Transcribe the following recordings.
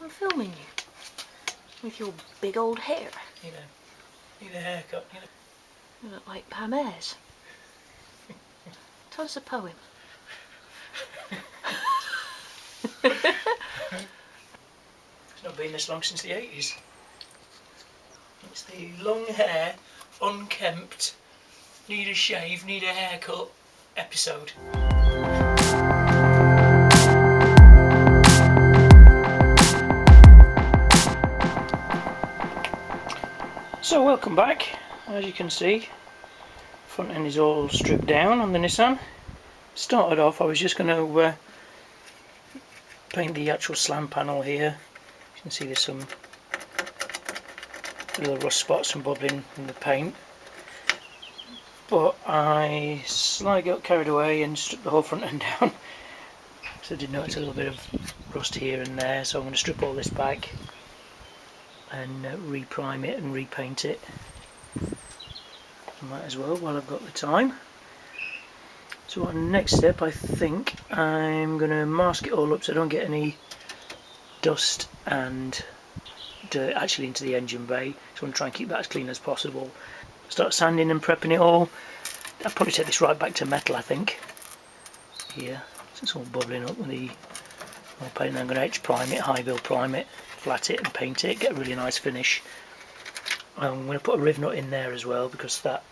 I'm filming you. With your big old hair. Need a haircut. You look like Pam Ayres. Tell us a poem. It's not been this long since the 80s. It's the long hair, unkempt, need a shave, need a haircut episode. So welcome back. As you can see, front end is all stripped down on the Nissan. Started off, I was just going to paint the actual slam panel here. You can see there's some little rust spots and bubbling in the paint, but I slightly got carried away and stripped the whole front end down. So I did notice a little bit of rust here and there, so I'm going to strip all this back and re-prime it and repaint it. I might as well while I've got the time. So our next step, I think I'm going to mask it all up so I don't get any dust and dirt actually into the engine bay. So I want to try and keep that as clean as possible. Start sanding and prepping it all. I'll probably take this right back to metal, I think. Here, so it's all bubbling up with the paint. I'm going to H-prime it, high-build prime it, flat it and paint it, get a really nice finish. I'm going to put a riv nut in there as well because that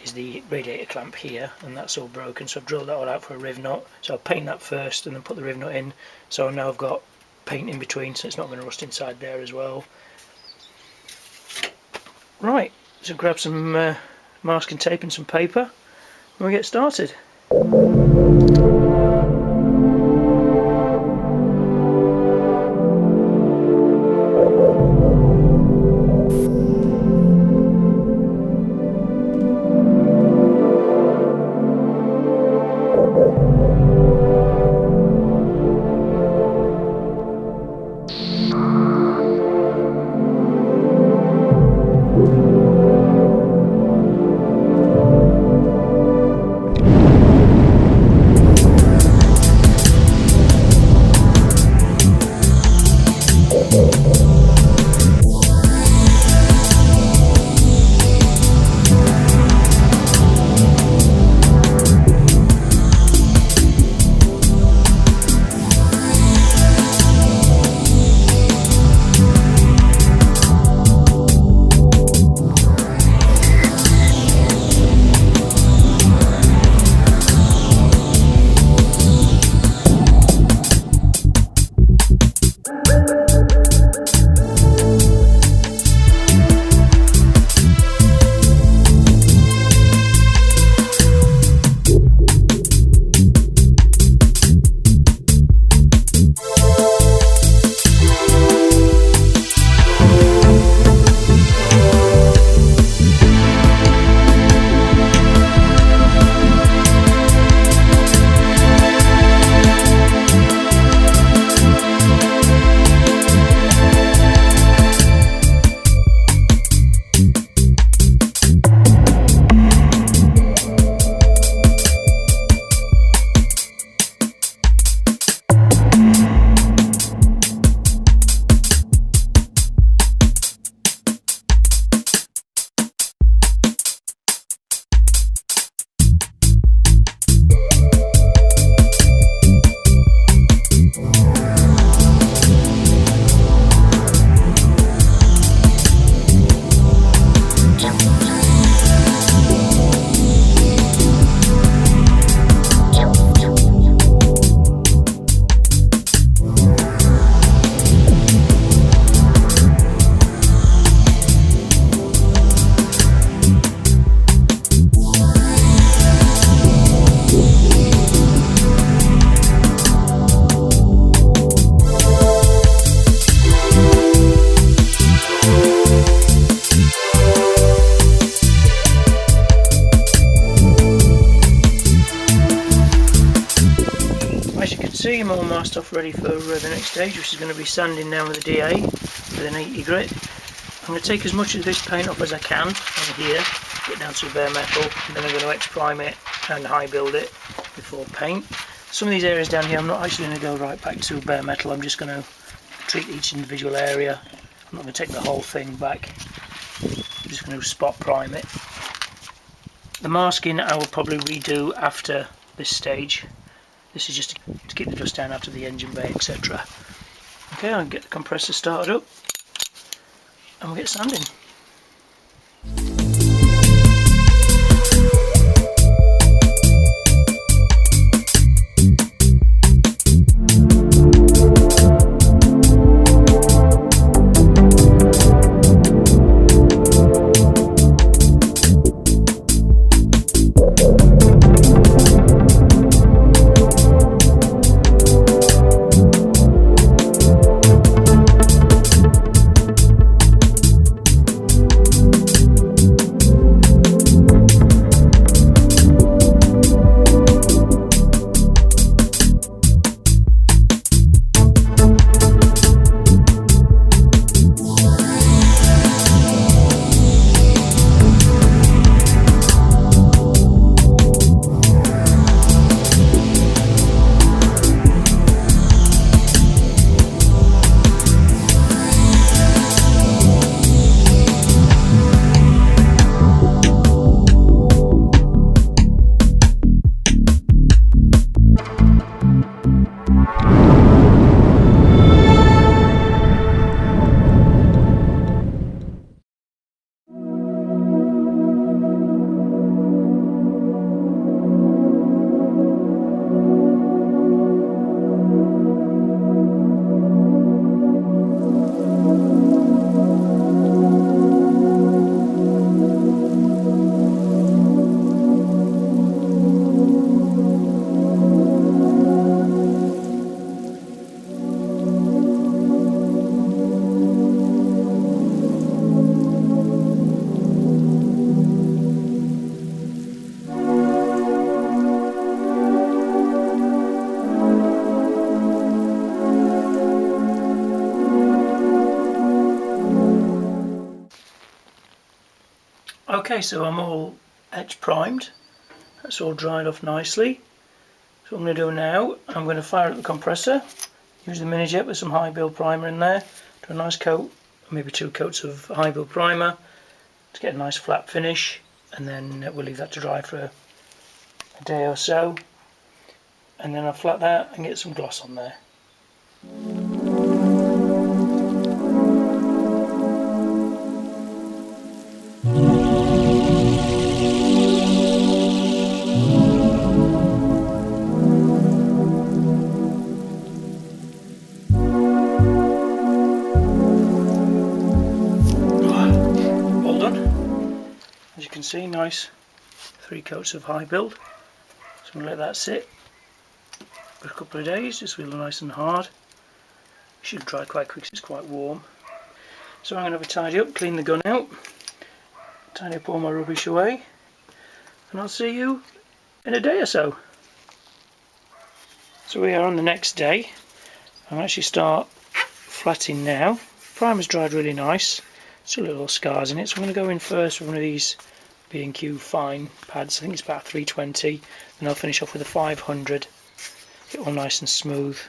is the radiator clamp here and that's all broken, so I've drilled that all out for a riv nut. So I'll paint that first and then put the riv nut in, so now I've got paint in between so it's not going to rust inside there as well. Right, so grab some masking tape and some paper and we'll get started. I'm all masked off ready for the next stage, which is going to be sanding down with a DA with an 80 grit. I'm going to take as much of this paint off as I can on here, get down to bare metal, and then I'm going to X-prime it and high build it before paint. Some of these areas down here I'm not actually going to go right back to bare metal, I'm just going to treat each individual area. I'm not going to take the whole thing back, I'm just going to spot prime it. The masking I will probably redo after this stage. This is just to keep the dust down after the engine bay, etc. Okay, I'll get the compressor started up and we'll get sanding. Okay, so I'm all edge primed, that's all dried off nicely. So what I'm going to do now, I'm going to fire up the compressor, use the mini jet with some high build primer in there, do a nice coat, maybe 2 coats of high build primer to get a nice flat finish, and then we'll leave that to dry for a day or so, and then I'll flat that and get some gloss on there. As you can see, nice 3 coats of high build. So I'm going to let that sit for a couple of days, just feel nice and hard. It should dry quite quick, it's quite warm. So I'm going to have a tidy up, clean the gun out, tidy up all my rubbish away, and I'll see you in a day or so. So we are on the next day. I'll actually start flatting now. Primer's dried really nice. Still little scars in it, so I'm going to go in first with one of these B&Q fine pads. I think it's about 320. Then I'll finish off with a 500. Get all nice and smooth.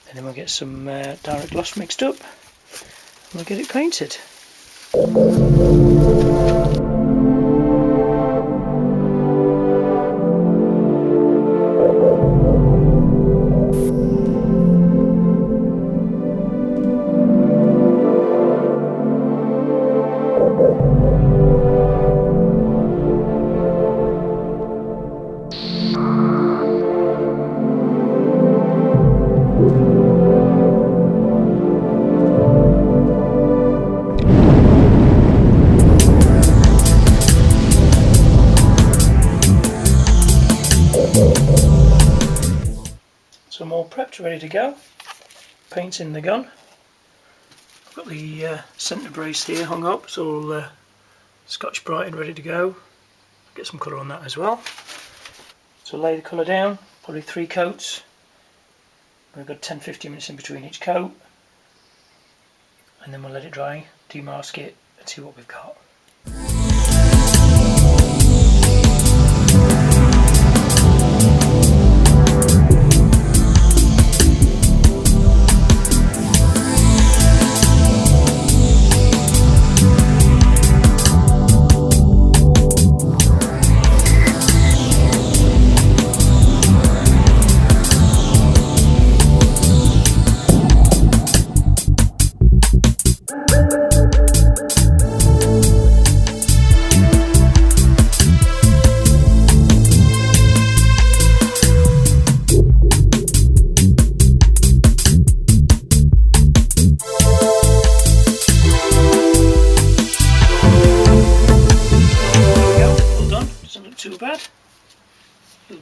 And then we'll get some direct gloss mixed up and we'll get it painted. So I'm all prepped, ready to go. Paint's in the gun. I've got the centre brace here hung up, it's all Scotch Brighted, ready to go. Get some colour on that as well. So lay the colour down, probably 3 coats. We've got 10-15 minutes in between each coat. And then we'll let it dry, demask it and see what we've got.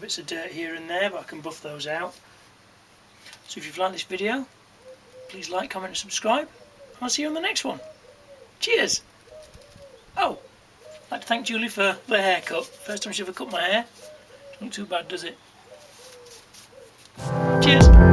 bits of dirt here and there, but I can buff those out. So if you've liked this video, please like, comment and subscribe. I'll see you on the next one. Cheers! Oh, I'd like to thank Julie for the haircut. First time she ever cut my hair. Doesn't look too bad, does it? Cheers!